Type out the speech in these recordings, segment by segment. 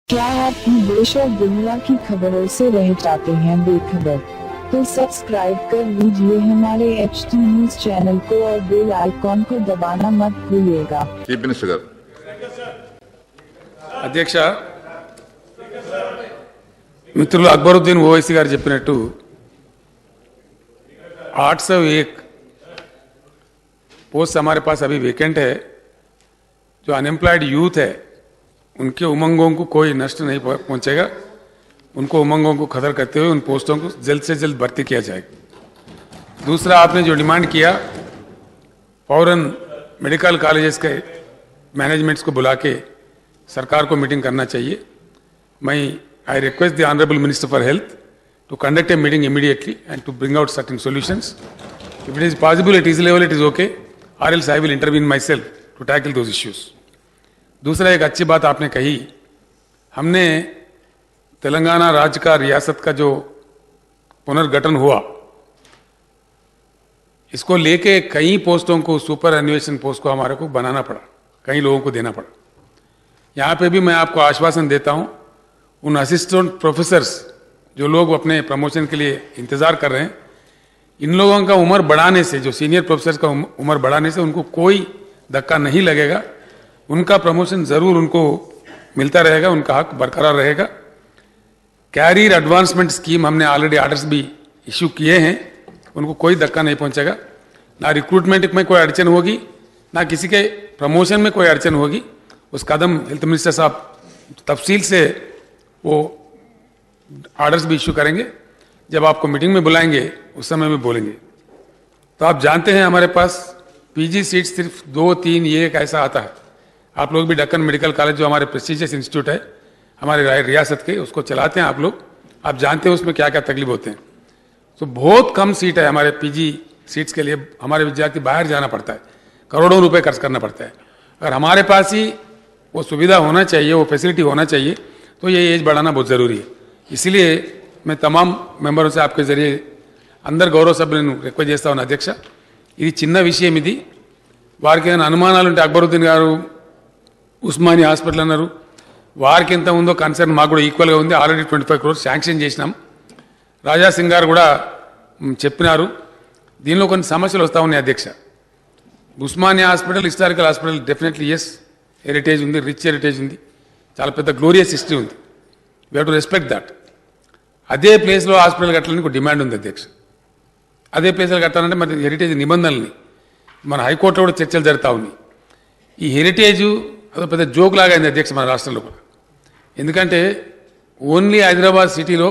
क्या आप देश और दुनिया की खबरों से रह जाते हैं बेखबर? तो सब्सक्राइब कर लीजिए हमारे HT न्यूज चैनल को और बेल आइकॉन को दबाना मत भूलिएगा। चीफ मिनिस्टर गाరు అధ్యక్ష మిత్రులు అక్బరుద్దీన్ ఓవైసీ గారు చెప్పినట్టు 801 पोस्ट हमारे पास अभी वेकेंट है। जो अनएम्प्लॉयड यूथ है उनके उमंगों को कोई नष्ट नहीं पहुंचेगा। उनको उमंगों को खत्म करते हुए उन पोस्टों को जल्द से जल्द भर्ती किया जाएगा। दूसरा, आपने जो डिमांड किया फौरन मेडिकल कॉलेजेस के मैनेजमेंट्स को बुला के सरकार को मीटिंग करना चाहिए। I request the honourable minister for health to conduct a meeting immediately and to bring out certain solutions. If it is possible at his level it is okay, or else I will intervene myself to tackle those issues. दूसरा, एक अच्छी बात आपने कही, हमने तेलंगाना राज्य का रियासत का जो पुनर्गठन हुआ इसको लेके कई पोस्टों को सुपर एन्युएशन पोस्ट को हमारे को बनाना पड़ा, कई लोगों को देना पड़ा। यहाँ पे भी मैं आपको आश्वासन देता हूँ, उन असिस्टेंट प्रोफेसर्स जो लोग अपने प्रमोशन के लिए इंतजार कर रहे हैं, इन लोगों का उम्र बढ़ाने से, जो सीनियर प्रोफेसर्स का उम्र बढ़ाने से उनको कोई धक्का नहीं लगेगा। उनका प्रमोशन जरूर उनको मिलता रहेगा, उनका हक बरकरार रहेगा। कैरियर एडवांसमेंट स्कीम हमने ऑलरेडी ऑर्डर्स भी इश्यू किए हैं, उनको कोई धक्का नहीं पहुंचेगा। ना रिक्रूटमेंट में कोई अड़चन होगी, ना किसी के प्रमोशन में कोई अड़चन होगी। उस कदम हेल्थ मिनिस्टर साहब तफसील से वो ऑर्डर्स भी इश्यू करेंगे। जब आपको मीटिंग में बुलाएंगे उस समय में बोलेंगे। तो आप जानते हैं हमारे पास पीजी सीट सिर्फ 2-3 ये एक ऐसा आता है। आप लोग भी डक्कन मेडिकल कॉलेज जो हमारे प्रेस्टिजियस इंस्टीट्यूट है हमारे रियासत के, उसको चलाते हैं आप लोग, आप जानते हैं उसमें क्या क्या तकलीफ होते हैं। तो बहुत कम सीट है हमारे पीजी सीट्स के लिए, हमारे विद्यार्थी बाहर जाना पड़ता है, करोड़ों रुपए खर्च करना पड़ता है। अगर हमारे पास ही वो सुविधा होना चाहिए, वो फैसिलिटी होना चाहिए, तो ये एज बढ़ाना बहुत ज़रूरी है। इसलिए मैं तमाम మెంబర్స్ से आपके जरिए అందరు గౌరవ సభ్యులను రిక్వెస్ట్ చేస్తా ఉన్నా అధ్యక్ష, ఇది చిన్న విషయం, ఇది వారికి ఏమైనా అనుమానాలు ఉంటే అక్బరుద్దీన్ గారు ఉస్మానియా హాస్పిటల్ అన్నారు, వారికి ఎంత ఉందో కన్సర్న్ మాకు కూడా ఈక్వల్గా ఉంది। ఆల్రెడీ 25 crores శాంక్షన్ చేసినాం। రాజా సింగ్ గారు కూడా చెప్పినారు, దీనిలో కొన్ని సమస్యలు వస్తూ ఉన్నాయి అధ్యక్ష। Osmania hospital historical hospital, definitely yes, heritage ఉంది, రిచ్ హెరిటేజ్ ఉంది, చాలా పెద్ద గ్లోరియస్ హిస్టరీ ఉంది, we have to respect that. అదే ప్లేస్లో హాస్పిటల్ కట్టాలని ఒక డిమాండ్ ఉంది అధ్యక్ష। అదే ప్లేస్లో కట్టాలంటే మరి హెరిటేజ్ నిబంధనల్ని మన హైకోర్టులో కూడా చర్చలు జరుగుతూ ఉన్నాయి। ఈ హెరిటేజ్ అదో పెద్ద జోక్ లాగా అయింది అధ్యక్ష మన రాష్ట్రంలో కూడా। ఎందుకంటే ఓన్లీ హైదరాబాద్ సిటీలో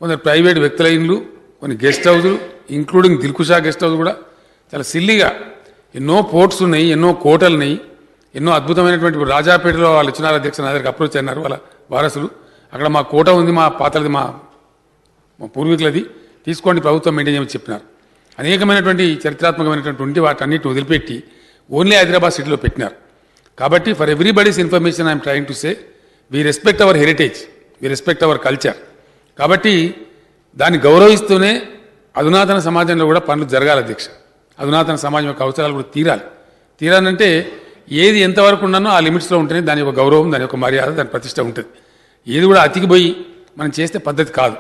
కొందరు ప్రైవేట్ వ్యక్తుల ఇండ్లు, కొన్ని గెస్ట్ హౌజులు, ఇంక్లూడింగ్ దిల్కుషా గెస్ట్ హౌస్ కూడా చాలా సిల్లీగా, ఎన్నో పోర్ట్స్ ఉన్నాయి, ఎన్నో కోటలు ఉన్నాయి, ఎన్నో అద్భుతమైనటువంటి రాజాపేటలో వాళ్ళు ఇచ్చినారు అధ్యక్ష, నా దగ్గరికి అప్రోచ్ అన్నారు వాళ్ళ వారసులు, అక్కడ మా కోట ఉంది, మా పాతలది, మా పూర్వీకులది, తీసుకోండి ప్రభుత్వం మెయింటైన్ చేయమని చెప్పినారు। అనేకమైనటువంటి చరిత్రాత్మకమైనటువంటి వాటన్నిటిని వదిలిపెట్టి ఓన్లీ హైదరాబాద్ సిటీలో పెట్టినారు। కాబట్టి for everybody's information I'm trying to say, we respect hour heritage, we respect our culture. కాబట్టి దాన్ని గౌరవిస్తూనే అధునాతన సమాజంలో కూడా పనులు జరగాలి అధ్యక్ష। అధునాతన సమాజం యొక్క అవసరాలు కూడా తీరాలంటే ఏది ఎంతవరకు ఉన్నానో ఆ లిమిట్స్లో ఉంటేనే దాని యొక్క గౌరవం, దాని యొక్క మర్యాద, దాని ప్రతిష్ట ఉంటుంది। ఏది కూడా అతికిపోయి మనం చేస్తే పద్ధతి కాదు।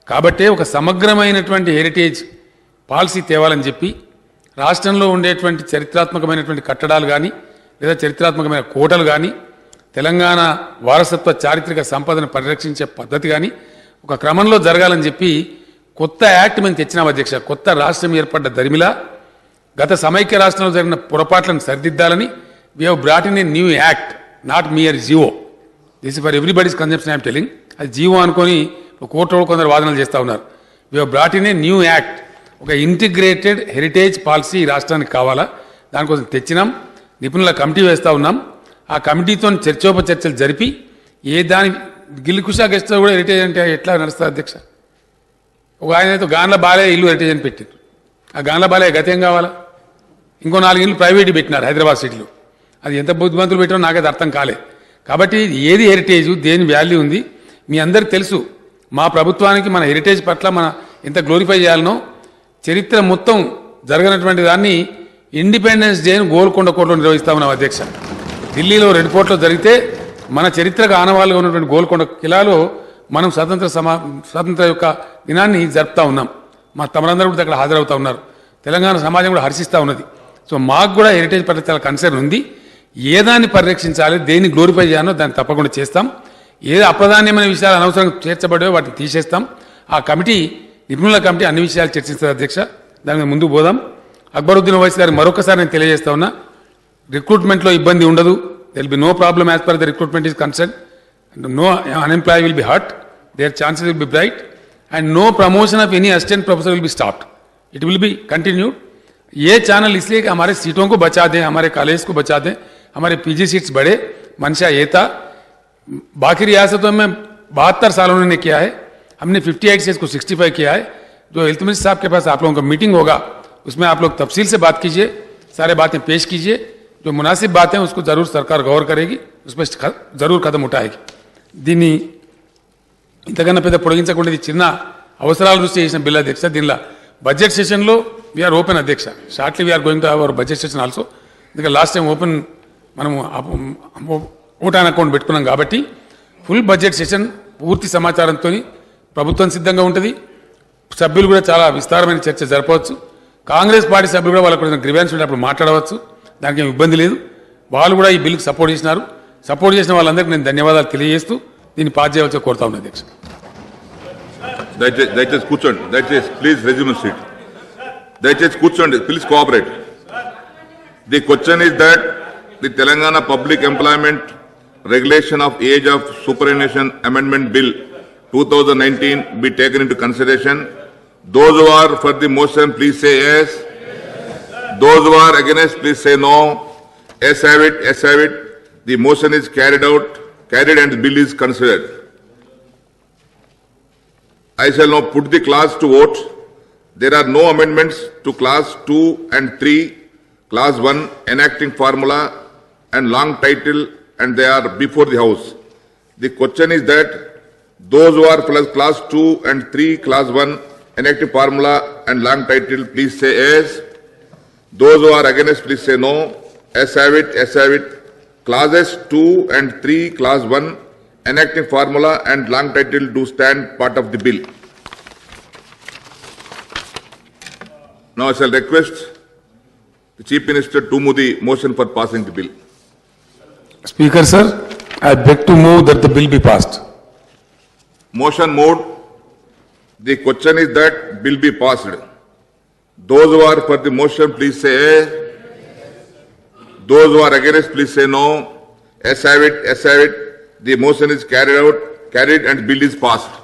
కాబట్టే ఒక సమగ్రమైనటువంటి హెరిటేజ్ పాలసీ తేవాలని చెప్పి రాష్ట్రంలో ఉండేటువంటి చరిత్రాత్మకమైనటువంటి కట్టడాలు కానీ, లేదా చరిత్రాత్మకమైన కోటలు కానీ, తెలంగాణ వారసత్వ చారిత్రక సంపదను పరిరక్షించే పద్ధతి కానీ ఒక క్రమంలో జరగాలని చెప్పి కొత్త యాక్ట్ మేము తెచ్చినాం అధ్యక్ష। కొత్త రాష్ట్రం ఏర్పడ్డ దరిమిలా గత సమైక్య రాష్ట్రంలో జరిగిన పొరపాట్లను సరిదిద్దాలని we have brought in a new act, not mere GO. This for everybody's conception I'm telling. అది జీవో అనుకొని కోర్టులో కొందరు వాదనలు చేస్తూ ఉన్నారు। We have brought in a new act, ఒక ఇంటిగ్రేటెడ్ హెరిటేజ్ పాలసీ ఈ రాష్ట్రానికి కావాలా, దానికోసం తెచ్చినాం, నిపుణుల కమిటీ వేస్తూ ఉన్నాం। ఆ కమిటీతో చర్చోపచర్చలు జరిపి దాని గిల్కుషా గెస్ట్ కూడా హెరిటేజ్ అంటే ఎట్లా నడుస్తుంది అధ్యక్ష? ఒక ఆయన అయితే గాన్ల బాలే ఇల్లు హెరిటేజ్ అని పెట్టారు, ఆ గాన్ల బాలే గతేం కావాలా? ఇంకో 4 ఇల్లు ప్రైవేట్ పెట్టినారు హైదరాబాద్ సిటీలో, అది ఎంత బుద్ధిమంతులు పెట్టారో నాకైతే అర్థం కాలేదు। కాబట్టి ఏది హెరిటేజ్, దేని వాల్యూ ఉంది మీ అందరికి తెలుసు। మా ప్రభుత్వానికి మన హెరిటేజ్ పట్ల మన ఎంత గ్లోరిఫై చేయాలనో, చరిత్ర మొత్తం జరగనటువంటి దాన్ని ఇండిపెండెన్స్ డేను గోల్కొండ కోటలో నిర్వహిస్తా ఉన్నాం అధ్యక్ష। ఢిల్లీలో రెడ్ ఫోర్ట్లో జరిగితే మన చరిత్రకు ఆనవాళ్ళుగా ఉన్నటువంటి గోల్కొండ కిలాలో మనం స్వాతంత్ర యొక్క దినాన్ని జరుపుతా ఉన్నాం. మా తమరందరూ కూడా అక్కడ హాజరవుతా ఉన్నారు. తెలంగాణ సమాజం కూడా హర్షిస్తూ ఉన్నది. సో మాకు కూడా హెరిటేజ్ పట్ల చాలా కన్సర్న్ ఉంది. ఏదాన్ని పరిరక్షించాలి, దేన్ని గ్లోరిఫై చేయాలో దాన్ని తప్పకుండా చేస్తాం. ఏదో అప్రధాన్యమైన విషయాలు అనవసరంగా చేర్చబడేవో వాటిని తీసేస్తాం. ఆ కమిటీ, నిపుణుల కమిటీ అన్ని విషయాలు చర్చిస్తారు అధ్యక్ష. దాని మీద ముందుకు పోదాం. అక్బరుద్దీన్ ఓవైసీ గారికి మరొకసారి నేను తెలియజేస్తా ఉన్నా, రిక్రూట్మెంట్లో ఇబ్బంది ఉండదు. There will be no problem as per the recruitment is concern. No unemploy will be hurt, their chances will be bright, and no promotion of any assistant professor will be stopped. It will be continued. ये channel इसलिए कि हमारे सीटों को बचा दें, हमारे college को बचा दें, हमारे पीजी सीट्स बढ़े. मंशा ये था. बाकी रियासतों में 72 साल उन्होंने किया है, हमने 58 से इसको 65 किया है. जो हेल्थ मिनिस्टर साहब के पास आप लोगों का मीटिंग होगा, उसमें आप लोग तफसील से बात कीजिए, सारे बातें पेश कीजिए. जो मुनासिब बातें हैं उसको जरूर सरकार गौर करेगी, उस पर जरूर कदम उठाएगी. దీన్ని ఇంతకన్నా పెద్ద పొడిగించకుండా ఇది చిన్న అవసరాల దృష్టి చేసిన బిల్ అధ్యక్ష. దీనిలో బడ్జెట్ సెషన్లో వీఆర్ ఓపెన్ అధ్యక్ష. Shortly we are going to have our budget session also. ఎందుకంటే లాస్ట్ టైం ఓపెన్ మనము ఓట్ ఆన్ అకౌంట్ పెట్టుకున్నాం కాబట్టి ఫుల్ బడ్జెట్ సెషన్ పూర్తి సమాచారంతో ప్రభుత్వం సిద్ధంగా ఉంటుంది. సభ్యులు కూడా చాలా విస్తారమైన చర్చ జరపవచ్చు. కాంగ్రెస్ పార్టీ సభ్యులు కూడా వాళ్ళకు గ్రీవెన్స్ ఉంటే అప్పుడు మాట్లాడవచ్చు. దానికి ఏం ఇబ్బంది లేదు. వాళ్ళు కూడా ఈ బిల్లుకు సపోర్ట్ చేసినారు. సపోర్ట్ చేసిన వాళ్ళందరికీ నేను ధన్యవాదాలు తెలియజేస్తూ దీన్ని పాస్ చేయవచ్చో కోరుతా ఉన్నా అధ్యక్ష. దయచేసి కూర్చోండి. దయచేసి ప్లీజ్ రెజ్యూమ్ సీట్. దయచేసి కూర్చోండి. Please cooperate. The question is that the Telangana public employment regulation of age of superannuation amendment bill 2019 be taken into consideration. Those who are for the motion, please say yes. Those who are against, please say no. Yes have it. Yes have it. The motion is carried and the bill is considered. I shall now put the class to vote. There are no amendments to class 2 and 3, class 1 enacting formula and long title, and they are before the house. The question is that those who are class 2 and 3, class 1 enacting formula and long title, please say yes. Those who are against, please say no. Yes have it. Yes have it. Classes 2 and 3, class 1 enacting formula and long title do stand part of the bill. Now I shall request the Chief Minister to move the motion for passing the bill. Speaker sir, I beg to move that the bill be passed. Motion moved. The question is that bill be passed. Those who are for the motion, please say yes. Those who are against, please say no. Yes have it. Yes have it. The motion is carried and bill is passed.